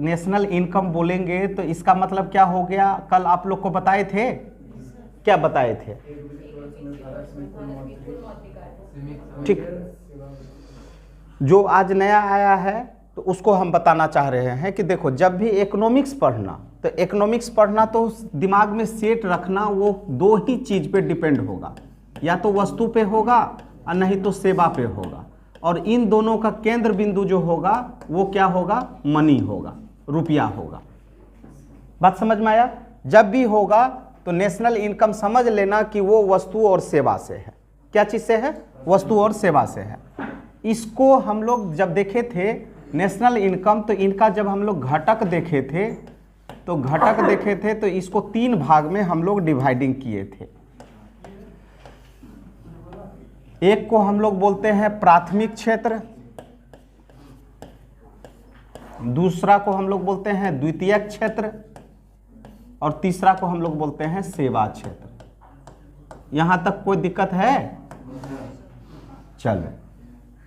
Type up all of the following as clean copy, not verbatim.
National income बोलेंगे तो इसका मतलब क्या हो गया, कल आप लोग को बताए थे, क्या बताए थे? ठीक, जो आज नया आया है तो उसको हम बताना चाह रहे हैं कि देखो, जब भी इकोनॉमिक्स पढ़ना, तो इकोनॉमिक्स पढ़ना तो दिमाग में सेट रखना, वो दो ही चीज पे डिपेंड होगा, या तो वस्तु पे होगा और नहीं तो सेवा पे होगा, और इन दोनों का केंद्र बिंदु जो होगा वो क्या होगा, मनी होगा, रुपया होगा। बात समझ में आया? जब भी होगा तो नेशनल इनकम समझ लेना कि वो वस्तु और सेवा से है। क्या चीज से है? वस्तु और सेवा से है। इसको हम लोग जब देखे थे नेशनल इनकम, तो इनका जब हम लोग घटक देखे थे, तो इसको 3 भाग में हम लोग डिवाइडिंग किए थे। एक को हम लोग बोलते हैं प्राथमिक क्षेत्र, दूसरा को हम लोग बोलते हैं द्वितीयक क्षेत्र, और तीसरा को हम लोग बोलते हैं सेवा क्षेत्र। यहां तक कोई दिक्कत है? चलो,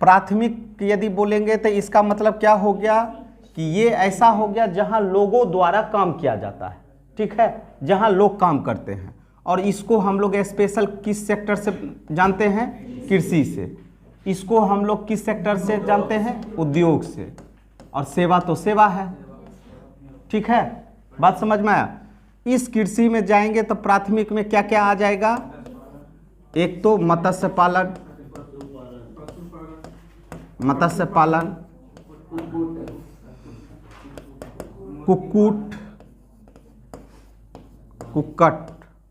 प्राथमिक यदि बोलेंगे तो इसका मतलब क्या हो गया कि ये ऐसा हो गया जहां लोगों द्वारा काम किया जाता है, ठीक है, जहां लोग काम करते हैं, और इसको हम लोग स्पेशल किस सेक्टर से जानते हैं? कृषि से। इसको हम लोग किस सेक्टर से जानते हैं? उद्योग से। और सेवा तो सेवा है, ठीक है, बात समझ में आया? इस कृषि में जाएंगे तो प्राथमिक में क्या क्या आ जाएगा? एक तो मत्स्य पालन, कुक्कुट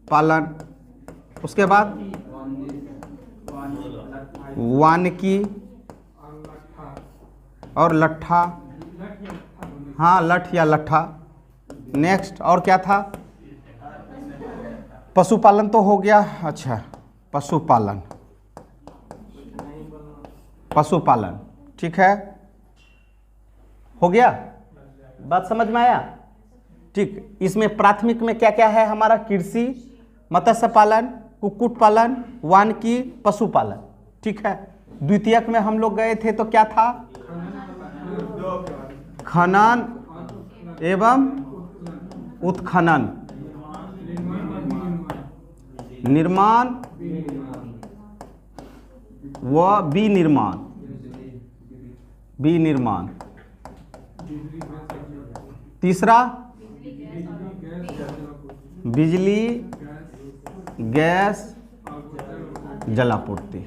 पालन, उसके बाद वानिकी और लट्ठा, हाँ लठ या लट्ठा। नेक्स्ट और क्या था? पशुपालन तो हो गया। अच्छा, पशुपालन, ठीक है, हो गया, बात समझ में आया? ठीक, इसमें प्राथमिक में क्या क्या है हमारा? कृषि, मत्स्य पालन, कुक्कुट पालन, वानिकी, पशुपालन, ठीक है। द्वितीयक में हम लोग गए थे तो क्या था? खनन एवं उत्खनन, निर्माण व विनिर्माण। तीसरा बिजली, गैस, जलापूर्ति।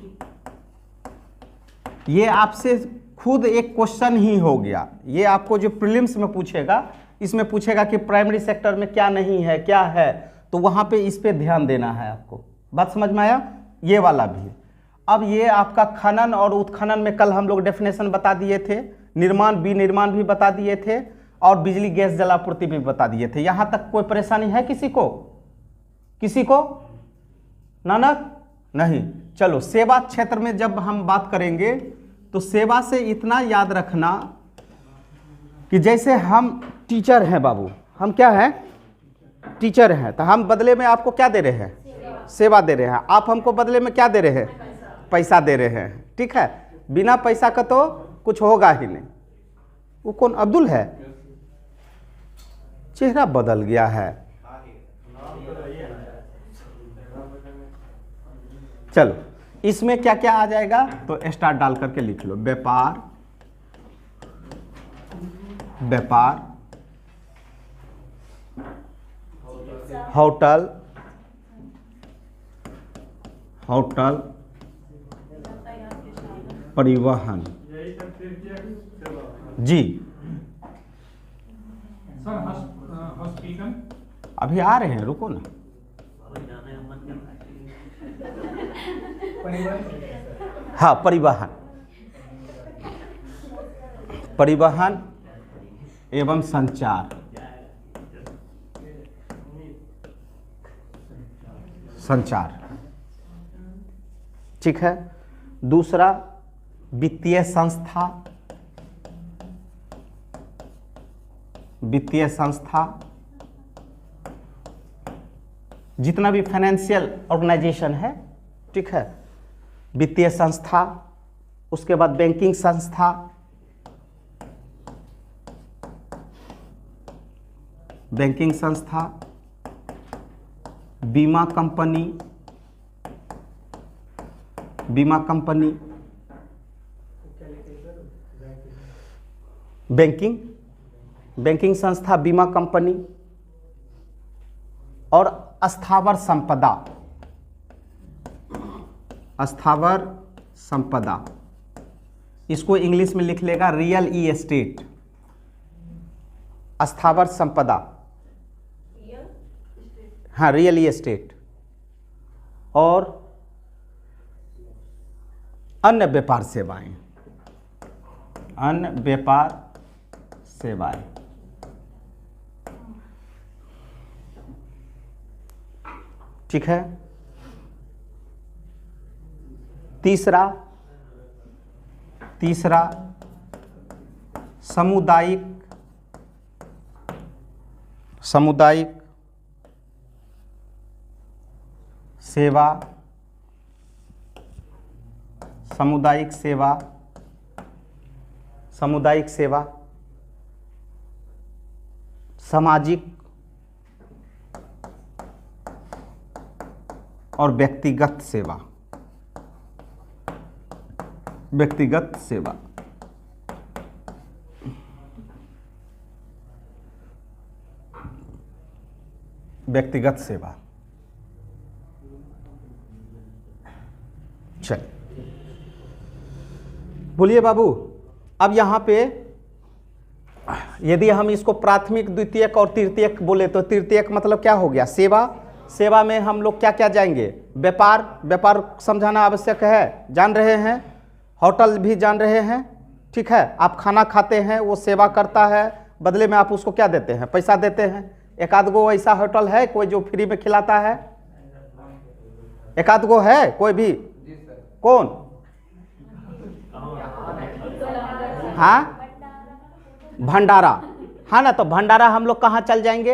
ये आपसे खुद एक क्वेश्चन ही हो गया। ये आपको जो प्रीलिम्स में पूछेगा, इसमें पूछेगा कि प्राइमरी सेक्टर में क्या नहीं है, क्या है, तो वहां पे इस पे ध्यान देना है आपको। बात समझ में आया? ये वाला भी। अब ये आपका खनन और उत्खनन में कल हम लोग डेफिनेशन बता दिए थे, निर्माण विनिर्माण भी बता दिए थे, और बिजली गैस जलापूर्ति भी बता दिए थे। यहां तक कोई परेशानी है किसी को? नानक नहीं। चलो, सेवा क्षेत्र में जब हम बात करेंगे तो सेवा से इतना याद रखना कि जैसे हम टीचर हैं बाबू, हम क्या हैं? टीचर हैं, तो हम बदले में आपको क्या दे रहे हैं? सेवा दे रहे हैं। आप हमको बदले में क्या दे रहे हैं? पैसा दे रहे हैं, ठीक है। बिना पैसा का तो कुछ होगा ही नहीं। वो कौन? अब्दुल है? चेहरा बदल गया है। चलो, इसमें क्या क्या आ जाएगा तो स्टार डाल करके लिख लो। व्यापार, होटल, परिवहन जी। हॉस्पिटल अभी आ रहे हैं, रुको ना। हाँ, परिवहन एवं संचार, ठीक है। दूसरा वित्तीय संस्था, जितना भी फाइनेंशियल ऑर्गेनाइजेशन है, ठीक है, वित्तीय संस्था। उसके बाद बैंकिंग संस्था, बैंकिंग संस्था, बीमा कंपनी, बीमा कंपनी, बैंकिंग संस्था, बीमा कंपनी और स्थावर संपदा, स्थावर संपदा, इसको इंग्लिश में लिख लेगा रियल एस्टेट, स्थावर संपदा, हाँ रियल एस्टेट, और अन्य व्यापार सेवाएं, अन्य व्यापार सेवाएं। ठीक है। तीसरा सामुदायिक सेवा, सामुदायिक सेवा, सामाजिक और व्यक्तिगत सेवा, व्यक्तिगत सेवा। व्यक्तिगत सेवा। चलिए बोलिए बाबू, अब यहाँ पे यदि हम इसको प्राथमिक, द्वितीयक और तृतीयक बोले तो तृतीयक मतलब क्या हो गया? सेवा। सेवा में हम लोग क्या क्या जाएंगे? व्यापार समझाना आवश्यक है, जान रहे हैं। होटल भी जान रहे हैं, ठीक है। आप खाना खाते हैं, वो सेवा करता है, बदले में आप उसको क्या देते हैं? पैसा देते हैं। एक आध गो ऐसा होटल है कोई जो फ्री में खिलाता है? एक आध गो है कोई भी? कौन? हाँ, भंडारा, हाँ ना। तो भंडारा हम लोग कहाँ चल जाएंगे,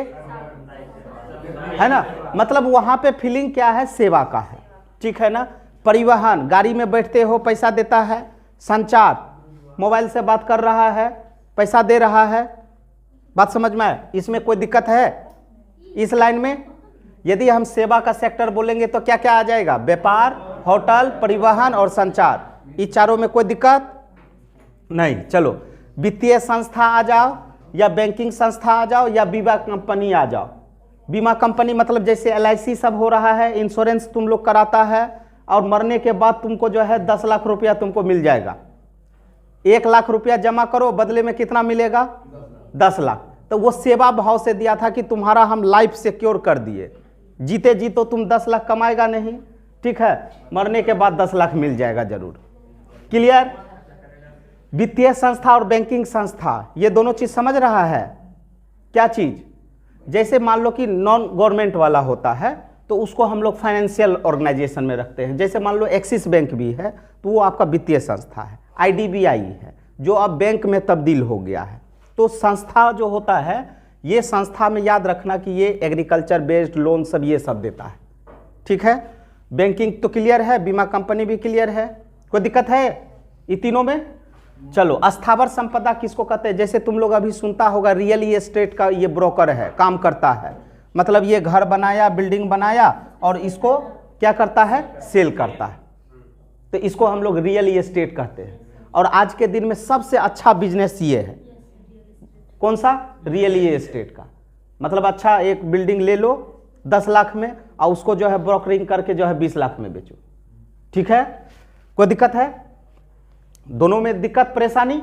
है ना। मतलब वहाँ पे फीलिंग क्या है? सेवा का है, ठीक है ना। परिवहन, गाड़ी में बैठते हो पैसा देता है। संचार, मोबाइल से बात कर रहा है, पैसा दे रहा है। बात समझ में आए? इसमें कोई दिक्कत है इस लाइन में? यदि हम सेवा का सेक्टर बोलेंगे तो क्या क्या आ जाएगा? व्यापार, होटल, परिवहन और संचार। इस चारों में कोई दिक्कत नहीं। चलो, वित्तीय संस्था आ जाओ, या बैंकिंग संस्था आ जाओ, या बीमा कंपनी आ जाओ। बीमा कंपनी मतलब जैसे LIC सब हो रहा है, इंश्योरेंस तुम लोग कराता है, और मरने के बाद तुमको जो है 10 लाख रुपया तुमको मिल जाएगा। 1 लाख रुपया जमा करो, बदले में कितना मिलेगा? 10 लाख। तो वो सेवा भाव से दिया था कि तुम्हारा हम लाइफ सिक्योर कर दिए, जीते जी तो तुम 10 लाख कमाएगा नहीं, ठीक है, मरने के बाद 10 लाख मिल जाएगा जरूर। क्लियर? वित्तीय संस्था और बैंकिंग संस्था, ये दोनों चीज समझ रहा है? क्या चीज? जैसे मान लो कि नॉन गवर्नमेंट वाला होता है तो उसको हम लोग फाइनेंशियल ऑर्गेनाइजेशन में रखते हैं। जैसे मान लो एक्सिस बैंक भी है तो वो आपका वित्तीय संस्था है। IDBI है जो अब बैंक में तब्दील हो गया है। तो संस्था जो होता है, ये संस्था में याद रखना कि ये एग्रीकल्चर बेस्ड लोन सब ये सब देता है, ठीक है। बैंकिंग तो क्लियर है, बीमा कंपनी भी क्लियर है, कोई दिक्कत है ये तीनों में? चलो, अस्थावर संपदा किसको कहते हैं? जैसे तुम लोग अभी सुनता होगा रियल एस्टेट का ये ब्रोकर है, काम करता है। मतलब ये घर बनाया, बिल्डिंग बनाया और इसको क्या करता है? सेल करता है। तो इसको हम लोग रियल एस्टेट कहते हैं। और आज के दिन में सबसे अच्छा बिजनेस ये है। कौन सा? रियल एस्टेट का। मतलब अच्छा एक बिल्डिंग ले लो 10 लाख में और उसको जो है ब्रोकरिंग करके जो है 20 लाख में बेचो, ठीक है। कोई दिक्कत है? दोनों में दिक्कत परेशानी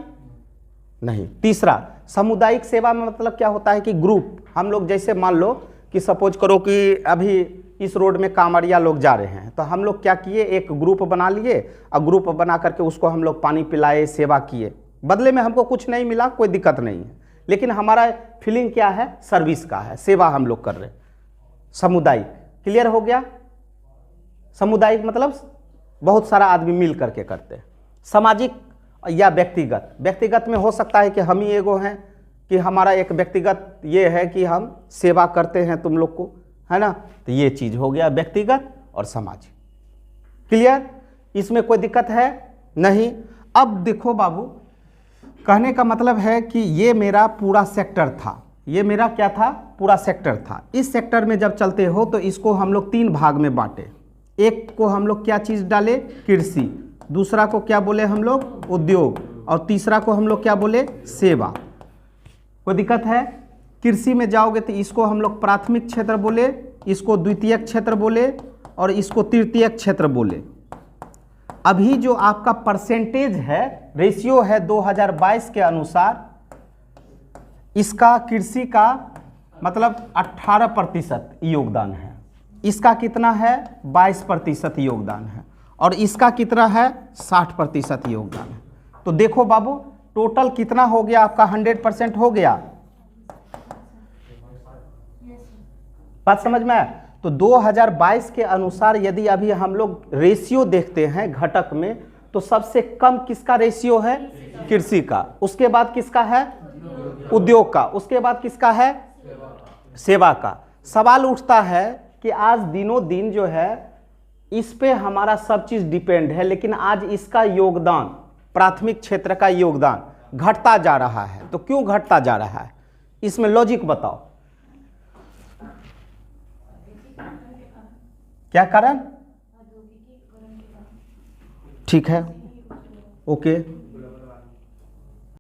नहीं। तीसरा, सामुदायिक सेवा में मतलब क्या होता है कि ग्रुप, हम लोग जैसे मान लो कि सपोज करो कि अभी इस रोड में कांवड़िया लोग जा रहे हैं, तो हम लोग क्या किए? एक ग्रुप बना लिए और ग्रुप बना करके उसको हम लोग पानी पिलाए, सेवा किए। बदले में हमको कुछ नहीं मिला, कोई दिक्कत नहीं है, लेकिन हमारा फीलिंग क्या है? सर्विस का है, सेवा हम लोग कर रहे हैं। सामुदायिक क्लियर हो गया? सामुदायिक मतलब बहुत सारा आदमी मिल करके करते हैं। सामाजिक या व्यक्तिगत, व्यक्तिगत में हो सकता है कि हम ही एगो हैं कि हमारा एक व्यक्तिगत ये है कि हम सेवा करते हैं तुम लोग को, है ना। तो ये चीज हो गया व्यक्तिगत और सामाजिक। क्लियर? इसमें कोई दिक्कत है नहीं। अब देखो बाबू, कहने का मतलब है कि ये मेरा पूरा सेक्टर था, ये मेरा क्या था, पूरा सेक्टर था। इस सेक्टर में जब चलते हो तो इसको हम लोग 3 भाग में बांटे। एक को हम लोग क्या चीज़ डाले, कृषि, दूसरा को क्या बोले हम लोग, उद्योग, और तीसरा को हम लोग क्या बोले, सेवा। कोई दिक्कत है? कृषि में जाओगे तो इसको हम लोग प्राथमिक क्षेत्र बोले, इसको द्वितीयक क्षेत्र बोले और इसको तृतीयक क्षेत्र बोले। अभी जो आपका परसेंटेज है, रेशियो है 2022 के अनुसार, इसका कृषि का मतलब 18% योगदान है, इसका कितना है 22% योगदान है, और इसका कितना है 60% योगदान है। तो देखो बाबू, टोटल कितना हो गया आपका, 100% हो गया। बात समझ में आया? तो 2022 के अनुसार यदि अभी हम लोग रेशियो देखते हैं घटक में, तो सबसे कम किसका रेशियो है, कृषि का, उसके बाद किसका है, उद्योग का, उसके बाद किसका है, सेवा का। सवाल उठता है कि आज दिनों दिन जो है इस पे हमारा सब चीज डिपेंड है, लेकिन आज इसका योगदान, प्राथमिक क्षेत्र का योगदान घटता जा रहा है। तो क्यों घटता जा रहा है, इसमें लॉजिक बताओ, क्या कारण? ठीक है, ओके।